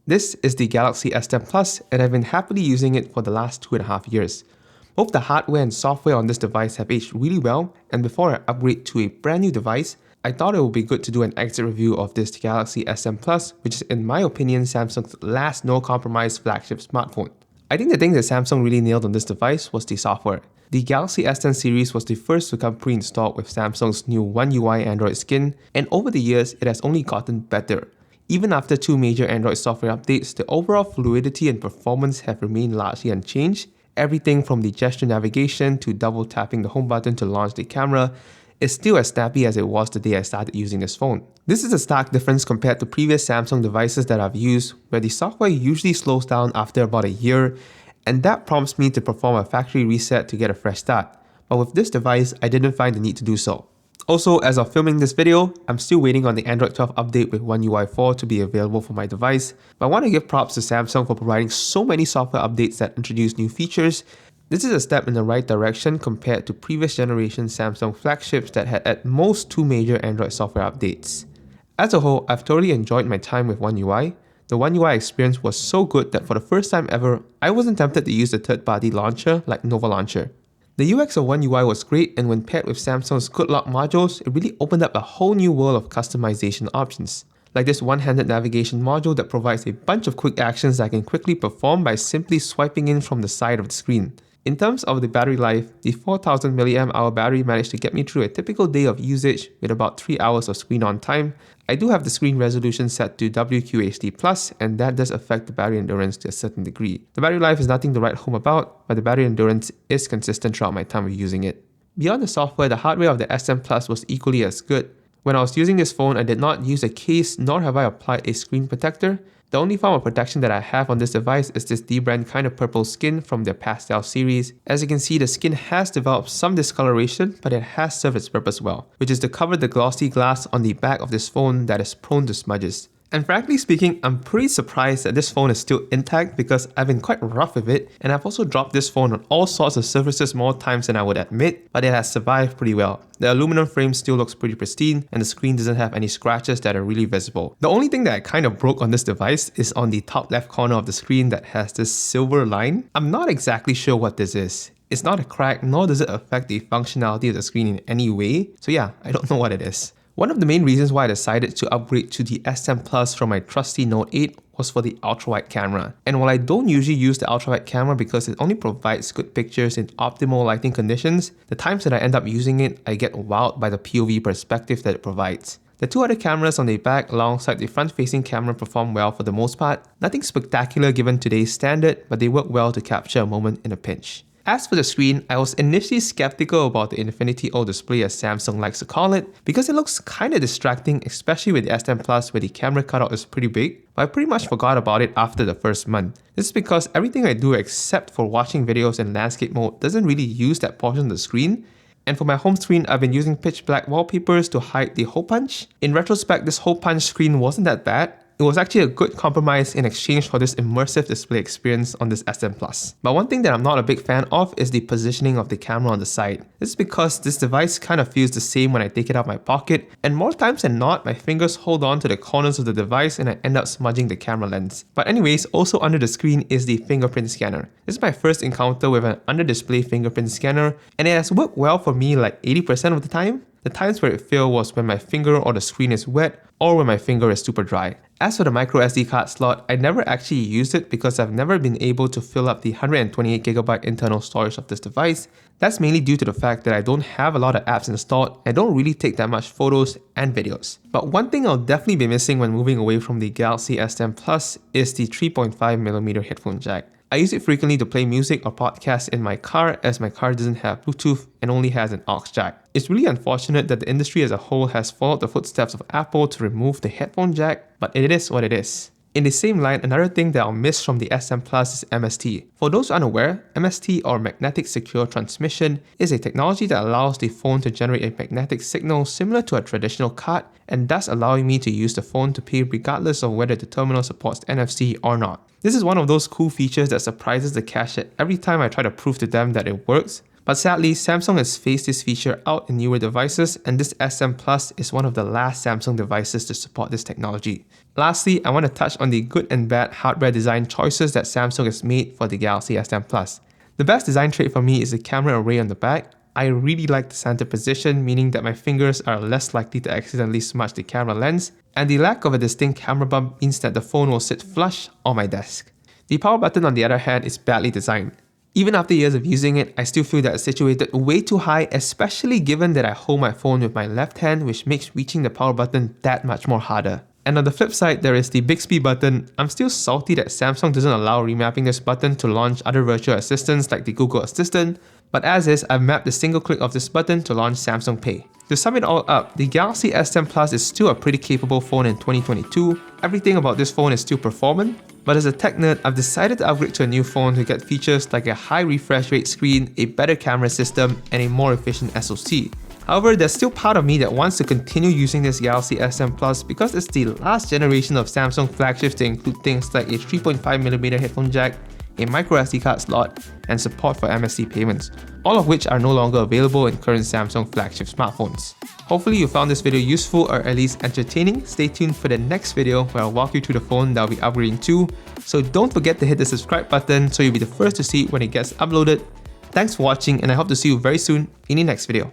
This is the Galaxy S10 Plus, and I've been happily using it for the last 2.5 years. Both the hardware and software on this device have aged really well, and before I upgrade to a brand new device, I thought it would be good to do an exit review of this Galaxy S10 Plus, which is in my opinion Samsung's last no-compromise flagship smartphone. I think the thing that Samsung really nailed on this device was the software. The Galaxy S10 series was the first to come pre-installed with Samsung's new One UI Android skin, and over the years it has only gotten better. Even after two major Android software updates, the overall fluidity and performance have remained largely unchanged. Everything from the gesture navigation to double tapping the home button to launch the camera is still as snappy as it was the day I started using this phone. This is a stark difference compared to previous Samsung devices that I've used, where the software usually slows down after about a year, and that prompts me to perform a factory reset to get a fresh start. But with this device, I didn't find the need to do so. Also, as of filming this video, I'm still waiting on the Android 12 update with One UI 4 to be available for my device, but I want to give props to Samsung for providing so many software updates that introduce new features. This is a step in the right direction compared to previous generation Samsung flagships that had at most two major Android software updates. As a whole, I've totally enjoyed my time with One UI. The One UI experience was so good that for the first time ever, I wasn't tempted to use the third-party launcher like Nova Launcher. The UX of One UI was great, and when paired with Samsung's Good Lock modules, it really opened up a whole new world of customization options. Like this one-handed navigation module that provides a bunch of quick actions that I can quickly perform by simply swiping in from the side of the screen. In terms of the battery life, the 4000 mAh battery managed to get me through a typical day of usage with about 3 hours of screen on time. I do have the screen resolution set to WQHD+, and that does affect the battery endurance to a certain degree. The battery life is nothing to write home about, but the battery endurance is consistent throughout my time of using it. Beyond the software, the hardware of the S10 Plus was equally as good. When I was using this phone, I did not use a case nor have I applied a screen protector. The only form of protection that I have on this device is this D-brand kind of purple skin from their Pastel series. As you can see, the skin has developed some discoloration, but it has served its purpose well, which is to cover the glossy glass on the back of this phone that is prone to smudges. And frankly speaking, I'm pretty surprised that this phone is still intact because I've been quite rough with it, and I've also dropped this phone on all sorts of surfaces more times than I would admit, but it has survived pretty well. The aluminum frame still looks pretty pristine, and the screen doesn't have any scratches that are really visible. The only thing that I kind of broke on this device is on the top left corner of the screen that has this silver line. I'm not exactly sure what this is. It's not a crack, nor does it affect the functionality of the screen in any way, so yeah, I don't know what it is. One of the main reasons why I decided to upgrade to the S10 Plus from my trusty Note 8 was for the ultra-wide camera. And while I don't usually use the ultra-wide camera because it only provides good pictures in optimal lighting conditions, the times that I end up using it, I get wowed by the POV perspective that it provides. The two other cameras on the back alongside the front-facing camera perform well for the most part. Nothing spectacular given today's standard, but they work well to capture a moment in a pinch. As for the screen, I was initially skeptical about the Infinity O display as Samsung likes to call it, because it looks kinda distracting, especially with the S10 Plus where the camera cutout is pretty big, but I pretty much forgot about it after the first month. This is because everything I do except for watching videos in landscape mode doesn't really use that portion of the screen. And for my home screen, I've been using pitch black wallpapers to hide the hole punch. In retrospect, this hole punch screen wasn't that bad. It was actually a good compromise in exchange for this immersive display experience on this S10 Plus. But one thing that I'm not a big fan of is the positioning of the camera on the side. This is because this device kind of feels the same when I take it out of my pocket, and more times than not, my fingers hold on to the corners of the device and I end up smudging the camera lens. But anyways, also under the screen is the fingerprint scanner. This is my first encounter with an under-display fingerprint scanner, and it has worked well for me like 80% of the time. The times where it failed was when my finger or the screen is wet or when my finger is super dry. As for the microSD card slot, I never actually used it because I've never been able to fill up the 128GB internal storage of this device. That's mainly due to the fact that I don't have a lot of apps installed and don't really take that much photos and videos. But one thing I'll definitely be missing when moving away from the Galaxy S10 Plus is the 3.5mm headphone jack. I use it frequently to play music or podcasts in my car as my car doesn't have Bluetooth and only has an aux jack. It's really unfortunate that the industry as a whole has followed the footsteps of Apple to remove the headphone jack, but it is what it is. In the same line, another thing that I'll miss from the S10 Plus is MST. For those unaware, MST or Magnetic Secure Transmission is a technology that allows the phone to generate a magnetic signal similar to a traditional card, and thus allowing me to use the phone to pay regardless of whether the terminal supports NFC or not. This is one of those cool features that surprises the cashier every time I try to prove to them that it works, But sadly, Samsung has phased this feature out in newer devices, and this S10 Plus is one of the last Samsung devices to support this technology. Lastly, I want to touch on the good and bad hardware design choices that Samsung has made for the Galaxy S10 Plus. The best design trait for me is the camera array on the back. I really like the center position, meaning that my fingers are less likely to accidentally smudge the camera lens, and the lack of a distinct camera bump means that the phone will sit flush on my desk. The power button, on the other hand, is badly designed. Even after years of using it, I still feel that it's situated way too high, especially given that I hold my phone with my left hand, which makes reaching the power button that much more harder. And on the flip side, there is the Bixby button. I'm still salty that Samsung doesn't allow remapping this button to launch other virtual assistants like the Google Assistant, but as is, I've mapped a single click of this button to launch Samsung Pay. To sum it all up, the Galaxy S10 Plus is still a pretty capable phone in 2022. Everything about this phone is still performant, but as a tech nerd, I've decided to upgrade to a new phone to get features like a high refresh rate screen, a better camera system, and a more efficient SoC. However, there's still part of me that wants to continue using this Galaxy S10 Plus because it's the last generation of Samsung flagships to include things like a 3.5mm headphone jack, a microSD card slot, and support for MSC payments, all of which are no longer available in current Samsung flagship smartphones. Hopefully you found this video useful or at least entertaining. Stay tuned for the next video where I'll walk you through the phone that I'll be upgrading to, so don't forget to hit the subscribe button so you'll be the first to see it when it gets uploaded. Thanks for watching, and I hope to see you very soon in the next video.